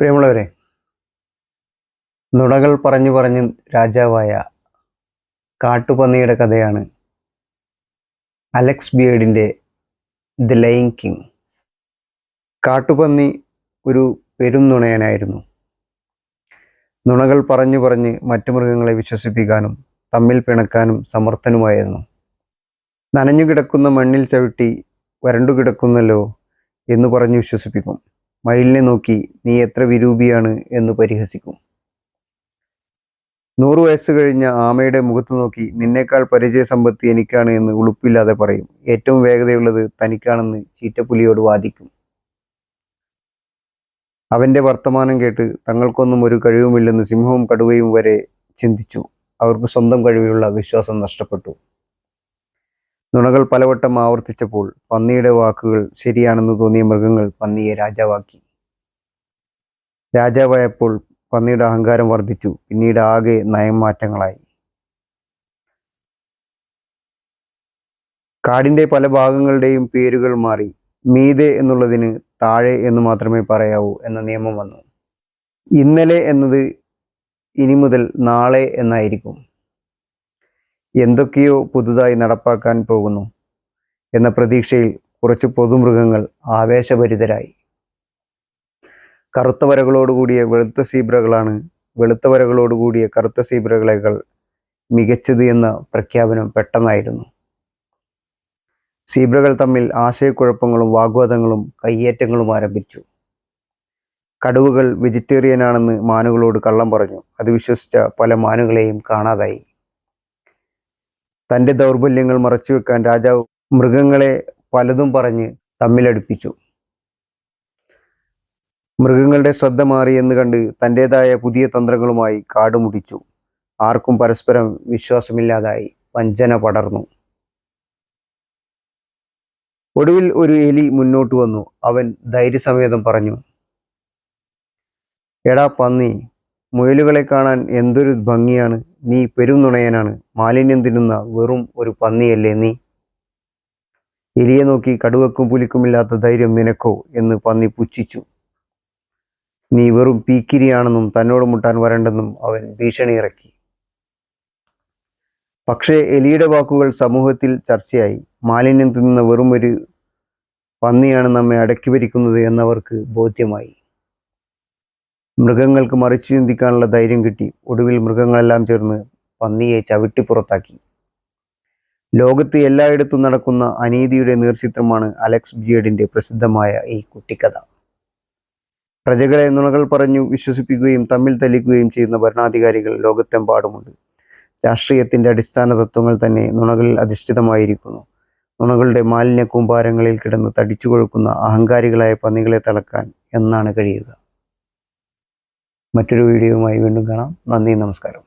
പ്രിയമുള്ളവരെ, നുണകൾ പറഞ്ഞു പറഞ്ഞ് രാജാവായ കാട്ടുപന്നിയുടെ കഥയാണ് അലക്സ് ബിയേർഡിൻ്റെ ദി ലയൺ കിങ്. കാട്ടുപന്നി ഒരു പെരും നുണയനായിരുന്നു. നുണകൾ പറഞ്ഞു പറഞ്ഞ് മറ്റു മൃഗങ്ങളെ വിശ്വസിപ്പിക്കാനും തമ്മിൽ പിണക്കാനും സമർത്ഥനുമായിരുന്നു. നനഞ്ഞു കിടക്കുന്ന മണ്ണിൽ ചവിട്ടി വരണ്ടു കിടക്കുന്നല്ലോ എന്ന് പറഞ്ഞു വിശ്വസിപ്പിക്കും. മയിലിനെ നോക്കി നീ എത്ര വിരൂപിയാണ് എന്ന് പരിഹസിക്കും. 100 വയസ്സ് കഴിഞ്ഞ ആമയുടെ മുഖത്ത് നോക്കി നിന്നേക്കാൾ പരിചയസമ്പത്ത് എനിക്കാണ് എന്ന് ഉളുപ്പില്ലാതെ പറയും. ഏറ്റവും വേഗതയുള്ളത് തനിക്കാണെന്ന് ചീറ്റപ്പുലിയോട് വാദിക്കും. അവൻ്റെ വർത്തമാനം കേട്ട് തങ്ങൾക്കൊന്നും ഒരു കഴിവുമില്ലെന്ന് സിംഹവും കടുവയും വരെ ചിന്തിച്ചു. അവർക്ക് സ്വന്തം കഴിവിലുള്ള വിശ്വാസം നഷ്ടപ്പെട്ടു. നുണകൾ പലവട്ടം ആവർത്തിച്ചപ്പോൾ പന്നിയുടെ വാക്കുകൾ ശരിയാണെന്ന് തോന്നിയ മൃഗങ്ങൾ പന്നിയെ രാജാവാക്കി. രാജാവായപ്പോൾ പന്നിയുടെ അഹങ്കാരം വർദ്ധിച്ചു. പിന്നീട് ആകെ നയമാറ്റങ്ങളായി. കാടിൻ്റെ പല ഭാഗങ്ങളുടെയും പേരുകൾ മാറി. മീതെ എന്നുള്ളതിന് താഴെ എന്ന് മാത്രമേ പറയാവൂ എന്ന നിയമം വന്നു. ഇന്നലെ എന്നത് ഇനി മുതൽ നാളെ എന്നായിരിക്കും. എന്തൊക്കെയോ പുതുതായി നടപ്പാക്കാൻ പോകുന്നു എന്ന പ്രതീക്ഷയിൽ കുറച്ച് പൊതുമൃഗങ്ങൾ ആവേശഭരിതരായി. കറുത്ത വരകളോടുകൂടിയ വെളുത്ത സീബ്രകളാണ് വെളുത്ത വരകളോടുകൂടിയ കറുത്ത സീബ്രകളേക്കാൾ മികച്ചത് എന്ന പ്രഖ്യാപനം പെട്ടെന്നായിരുന്നു. സീബ്രകൾ തമ്മിൽ ആശയക്കുഴപ്പങ്ങളും വാഗ്വാദങ്ങളും കയ്യേറ്റങ്ങളും ആരംഭിച്ചു. കടുവകൾ വെജിറ്റേറിയനാണെന്ന് മാനുകളോട് കള്ളം പറഞ്ഞു. അത് വിശ്വസിച്ച പല മാനുകളെയും കാണാതായി. തൻ്റെ ദൗർബല്യങ്ങൾ മറച്ചുവെക്കാൻ രാജാവ് മൃഗങ്ങളെ പലതും പറഞ്ഞ് തമ്മിലടുപ്പിച്ചു. മൃഗങ്ങളുടെ ശ്രദ്ധ മാറിയെന്ന് കണ്ട് തൻ്റെതായ പുതിയ തന്ത്രങ്ങളുമായി കാട് മുടിച്ചു. ആർക്കും പരസ്പരം വിശ്വാസമില്ലാതായി. വഞ്ചന പടർന്നു. ഒടുവിൽ ഒരു എലി മുന്നോട്ട് വന്നു. അവൻ ധൈര്യസമേതം പറഞ്ഞു, എടാ പന്നി, മുയലുകളെ കാണാൻ എന്തൊരു ഭംഗിയാണ്. നീ പെരും നുണയനാണ്. മാലിന്യം തിന്നുന്ന വെറും ഒരു പന്നിയല്ലേ നീ. എലിയെ നോക്കി കടുവക്കും പുലിക്കുമില്ലാത്ത ധൈര്യം നിനക്കോ എന്ന് പന്നി പുച്ഛിച്ചു. നീ വെറും പീക്കിരിയാണെന്നും തന്നോട് മുട്ടാൻ വരണ്ടെന്നും അവൻ ഭീഷണി ഇറക്കി. പക്ഷേ എലിയുടെ വാക്കുകൾ സമൂഹത്തിൽ ചർച്ചയായി. മാലിന്യം തിന്നുന്ന വെറും ഒരു പന്നിയാണ് നമ്മെ അടക്കി ഭരിക്കുന്നത് എന്നവർക്ക് ബോധ്യമായി. മൃഗങ്ങൾക്ക് മറിച്ചു ചിന്തിക്കാനുള്ള ധൈര്യം കിട്ടി. ഒടുവിൽ മൃഗങ്ങളെല്ലാം ചേർന്ന് പന്നിയെ ചവിട്ടി പുറത്താക്കി. ലോകത്ത് എല്ലായിടത്തും നടക്കുന്ന അനീതിയുടെ നേർചിത്രമാണ് അലക്സ് ബിയേർഡിൻ്റെ പ്രസിദ്ധമായ ഈ കുട്ടിക്കഥ. പ്രജകളെ നുണകൾ പറഞ്ഞു വിശ്വസിപ്പിക്കുകയും തമ്മിൽ തല്ലിക്കുകയും ചെയ്യുന്ന ഭരണാധികാരികൾ ലോകത്തെമ്പാടുമുണ്ട്. രാഷ്ട്രീയത്തിൻ്റെ അടിസ്ഥാന തത്വങ്ങൾ തന്നെ നുണകളിൽ അധിഷ്ഠിതമായിരിക്കുന്നു. നുണകളുടെ മാലിന്യ കൂമ്പാരങ്ങളിൽ കിടന്ന് തടിച്ചു കൊഴുക്കുന്ന അഹങ്കാരികളായ പന്നികളെ തളക്കാൻ എന്നാണ് കഴിയുക. മറ്റൊരു വീഡിയോയുമായി വീണ്ടും കാണാം. നന്ദി, നമസ്കാരം.